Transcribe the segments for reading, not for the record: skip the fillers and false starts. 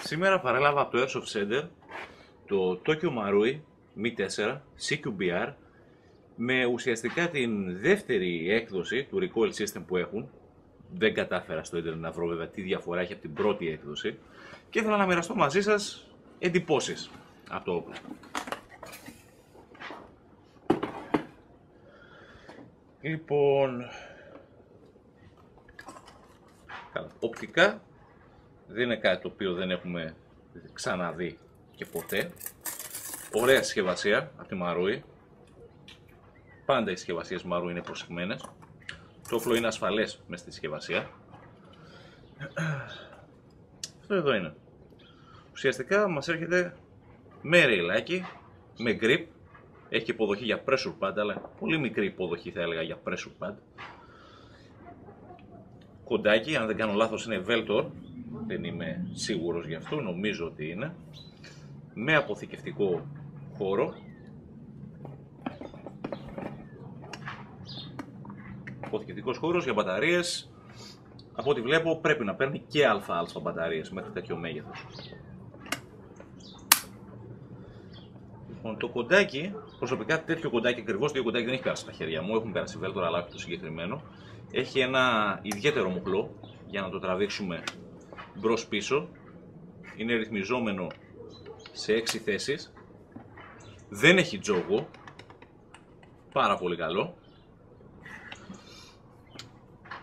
Σήμερα παρέλαβα από το Airsoft Center το Tokyo Marui Mi-4 CQBR με ουσιαστικά την δεύτερη έκδοση του recoil system που έχουν. Δεν κατάφερα στο ίντερνετ να βρω βέβαια τι διαφορά έχει από την πρώτη έκδοση και ήθελα να μοιραστώ μαζί σας εντυπώσεις από το όπλο. Λοιπόν, οπτικά δεν είναι κάτι το οποίο δεν έχουμε ξαναδεί και ποτέ. Ωραία συσκευασία από τη Marui. Πάντα οι συσκευασίες Marui είναι προσεγμένες. Το όπλο είναι ασφαλές μες στη συσκευασία. Αυτό εδώ είναι. Ουσιαστικά μας έρχεται με ρεϊλάκι, με grip. Έχει και υποδοχή για pressure pad, αλλά πολύ μικρή υποδοχή θα έλεγα για pressure pad. Κοντάκι, αν δεν κάνω λάθος είναι Veltor, δεν είμαι σίγουρος γι' αυτό, νομίζω ότι είναι. Με αποθηκευτικό χώρο. Αποθηκευτικός χώρος για μπαταρίες. Από ό,τι βλέπω πρέπει να παίρνει και ΑΑ μπαταρίες μέχρι τέτοιο μέγεθος. Λοιπόν, το κοντάκι, προσωπικά τέτοιο κοντάκι ακριβώς, το κοντάκι δεν έχει περάσει στα χέρια μου, έχουν περάσει Veltor αλλά όχι το συγκεκριμένο. Έχει ένα ιδιαίτερο μοχλό για να το τραβήξουμε μπρος πίσω. Είναι ρυθμιζόμενο σε 6 θέσεις. Δεν έχει τζόγο. Πάρα πολύ καλό.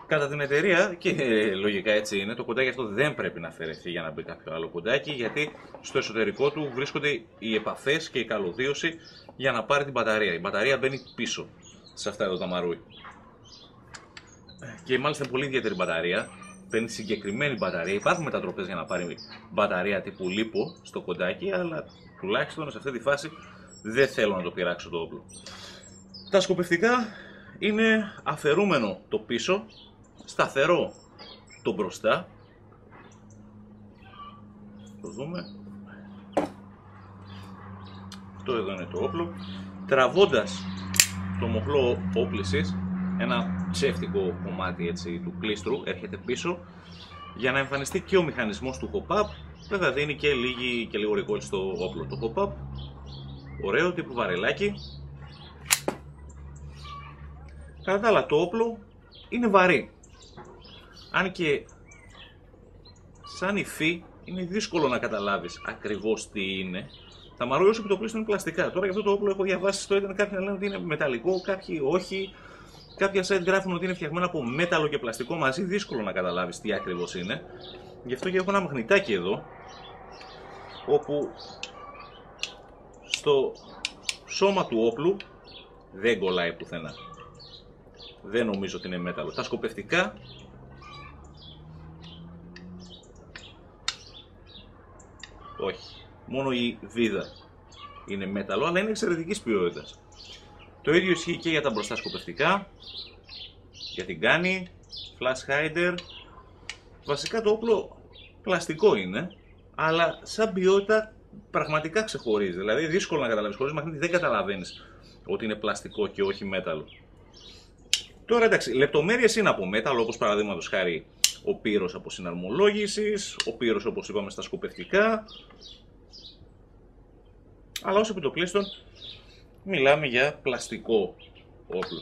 Κατά την εταιρεία, και λογικά έτσι είναι, το κοντάκι αυτό δεν πρέπει να αφαιρεθεί για να μπει κάποιο άλλο κοντάκι, γιατί στο εσωτερικό του βρίσκονται οι επαφές και η καλωδίωση για να πάρει την μπαταρία. Η μπαταρία μπαίνει πίσω σε αυτά εδώ τα Marui. Και μάλιστα είναι πολύ ιδιαίτερη μπαταρία. Παίρνει συγκεκριμένη μπαταρία. Υπάρχουν μετατροπές για να πάρει μπαταρία τύπου λίπο στο κοντάκι, αλλά τουλάχιστον σε αυτή τη φάση δεν θέλω να το πειράξω το όπλο. Τα σκοπευτικά είναι αφαιρούμενο το πίσω, σταθερό το μπροστά. Το δούμε. Αυτό εδώ είναι το όπλο. Τραβώντας το μοχλό όπλησης, ένα ψεύτικο κομμάτι έτσι, του κλίστρου έρχεται πίσω για να εμφανιστεί και ο μηχανισμός του hop-up. Βέβαια δίνει και λίγο recoil στο όπλο. Το hop-up, ωραίο τύπου βαρελάκι. Κατά τα άλλα το όπλο είναι βαρύ. Αν και σαν υφή είναι δύσκολο να καταλάβεις ακριβώς τι είναι. Τα Marui όσο επιτοπλίστων είναι πλαστικά. Τώρα για αυτό το όπλο έχω διαβάσει στο ίντερνετ κάποιοι να λένε ότι είναι μεταλλικό, κάποιοι όχι. Κάποια site γράφουν ότι είναι φτιαγμένα από μέταλλο και πλαστικό μαζί, δύσκολο να καταλάβεις τι ακριβώς είναι. Γι' αυτό και έχω ένα μαγνητάκι εδώ, όπου στο σώμα του όπλου δεν κολλάει πουθενά. Δεν νομίζω ότι είναι μέταλλο. Τα σκοπευτικά όχι. Μόνο η βίδα είναι μέταλλο, αλλά είναι εξαιρετικής ποιότητας. Το ίδιο ισχύει και για τα μπροστά σκοπευτικά, για την κάνη, flash hider. Βασικά το όπλο πλαστικό είναι, αλλά σαν ποιότητα πραγματικά ξεχωρίζει. Δηλαδή δύσκολο να καταλάβεις, χωρίς μαγνήτη δεν καταλαβαίνεις ότι είναι πλαστικό και όχι μέταλλο. Τώρα εντάξει, λεπτομέρειες είναι από μέταλλο, όπως παραδείγματος χάρη ο πύρος από συναρμολόγησης, ο πύρος όπως είπαμε στα σκοπευτικά. Αλλά όσο επιτοπλίστων μιλάμε για πλαστικό όπλο.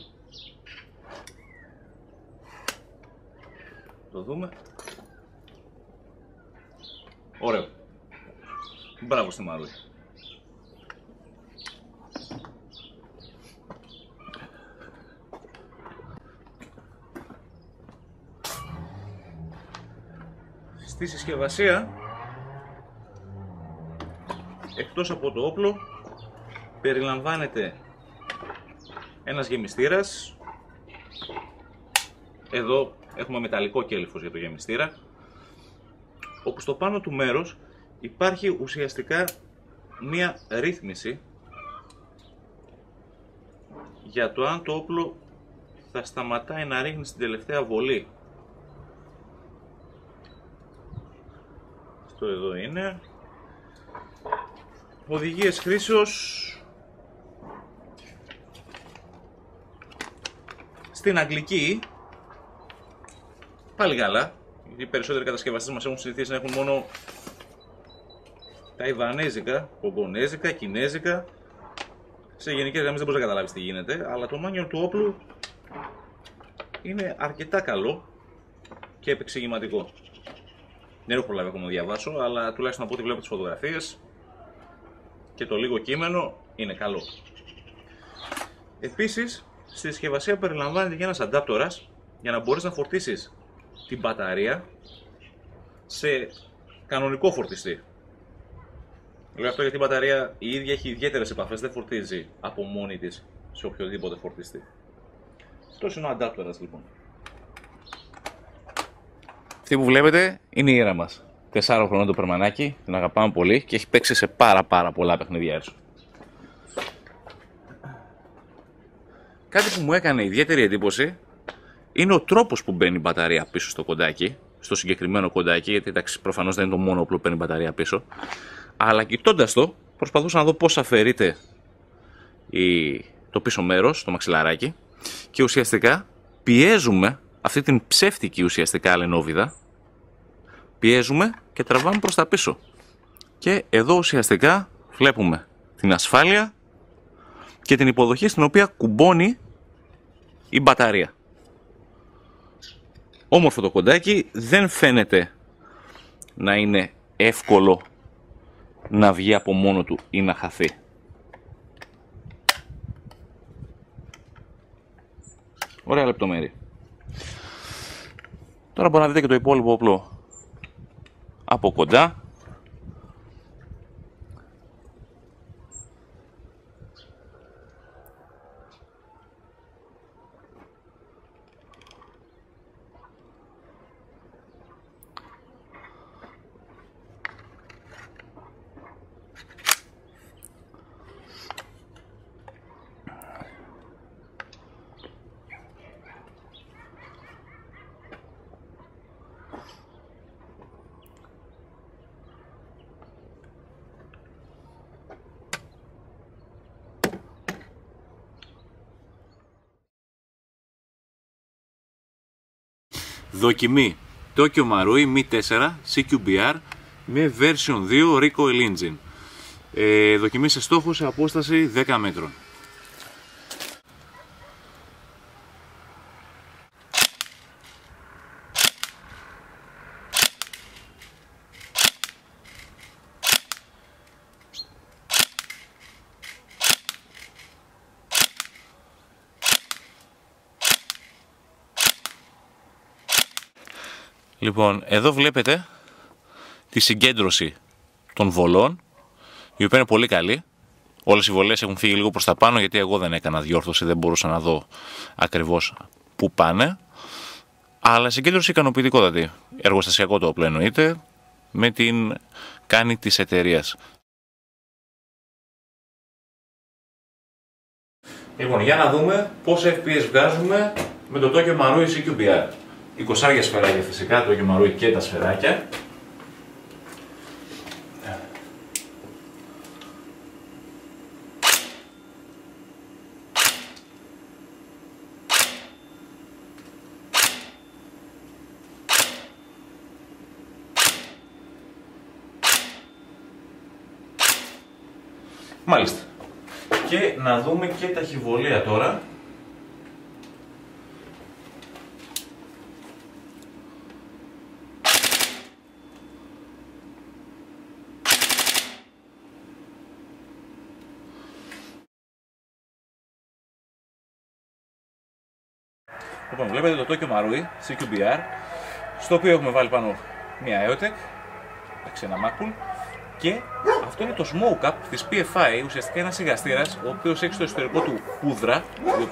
Το δούμε. Ωραίο. Μπράβο στη Marui. Στη συσκευασία, εκτός από το όπλο, περιλαμβάνεται ένας γεμιστήρας. Εδώ έχουμε μεταλλικό κέλυφος για το γεμιστήρα, όπου στο πάνω του μέρος υπάρχει ουσιαστικά μία ρύθμιση για το αν το όπλο θα σταματάει να ρίχνει στην τελευταία βολή. Αυτό εδώ είναι. Οδηγίες χρήσεως στην αγγλική. Πάλι καλά, οι περισσότεροι κατασκευαστές μας έχουν συνηθίσει να έχουν μόνο ταϊβανέζικα, κογκονέζικα, κινέζικα. Σε γενικές γραμμές δεν μπορείς να καταλάβεις τι γίνεται, αλλά το manual του όπλου είναι αρκετά καλό και επεξηγηματικό. Δεν έχω προλάβει ακόμα να διαβάσω, αλλά τουλάχιστον από ό,τι βλέπω τις φωτογραφίες και το λίγο κείμενο είναι καλό. Επίσης, στη συσκευασία περιλαμβάνεται και ένας αντάπτορας για να μπορείς να φορτίσεις την μπαταρία σε κανονικό φορτιστή. Λέω αυτό γιατί η μπαταρία η ίδια έχει ιδιαίτερες επαφές, δεν φορτίζει από μόνη της σε οποιοδήποτε φορτιστή. Αυτός είναι ο αντάπτορας λοιπόν. Αυτή που βλέπετε είναι η Ήρα μας. 4 χρονών το περμανάκι, την αγαπάμε πολύ και έχει παίξει σε πάρα πολλά παιχνίδια Airsoft. Κάτι που μου έκανε ιδιαίτερη εντύπωση είναι ο τρόπος που μπαίνει η μπαταρία πίσω στο κοντάκι, στο συγκεκριμένο κοντάκι, γιατί εντάξει, προφανώς δεν είναι το μόνο όπλο που μπαίνει η μπαταρία πίσω. Αλλά κοιτώντας το, προσπαθούσα να δω πώς αφαιρείται το πίσω μέρος, το μαξιλαράκι, και ουσιαστικά πιέζουμε αυτή την ψεύτικη ουσιαστικά αλενόβιδα, πιέζουμε και τραβάμε προς τα πίσω. Και εδώ ουσιαστικά βλέπουμε την ασφάλεια και την υποδοχή στην οποία κουμπώνει η μπαταρία. Όμορφο το κοντάκι, δεν φαίνεται να είναι εύκολο να βγει από μόνο του ή να χαθεί. Ωραία λεπτομέρεια. Τώρα μπορείτε να δείτε και το υπόλοιπο όπλο από κοντά. Δοκιμή Tokyo Marui Mi-4 CQBR με version 2 Recoil Engine. Δοκιμή σε στόχο σε απόσταση 10 μέτρων. Λοιπόν, εδώ βλέπετε τη συγκέντρωση των βολών, η οποία είναι πολύ καλή. Όλες οι βολές έχουν φύγει λίγο προς τα πάνω, γιατί εγώ δεν έκανα διόρθωση, δεν μπορούσα να δω ακριβώς πού πάνε. Αλλά συγκέντρωση ικανοποιητικότατη. Εργοστασιακό το όπλο εννοείται, με την κάνη της εταιρείας. Λοιπόν, για να δούμε πόσα FPS βγάζουμε με το Tokyo Marui CQBR. 20 σφαιράκια φυσικά, το Tokyo Marui και τα σφαιράκια. Μάλιστα. Και να δούμε και τα χιβολία τώρα. Λοιπόν, βλέπετε το Tokyo Marui CQBR, στο οποίο έχουμε βάλει πάνω μια EOTech, ένα MagPul, και αυτό είναι το Smoke Up της PFI, ουσιαστικά ένας σιγαστήρας, ο οποίος έχει στο εσωτερικό του πούδρα,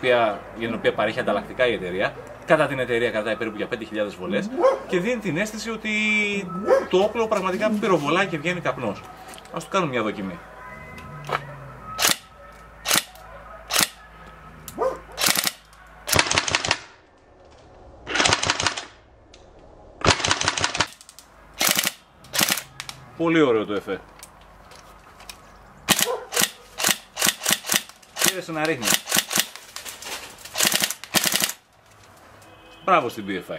για την οποία παρέχει ανταλλακτικά η εταιρεία. Κατά την εταιρεία κρατάει περίπου για 5.000 βολές και δίνει την αίσθηση ότι το όπλο πραγματικά πυροβολάει και βγαίνει καπνός. Ας του κάνουμε μια δοκιμή. Πολύ ωραίο το εφέ. Κοίταξε να ρίχνει. Μπράβο στην PFI.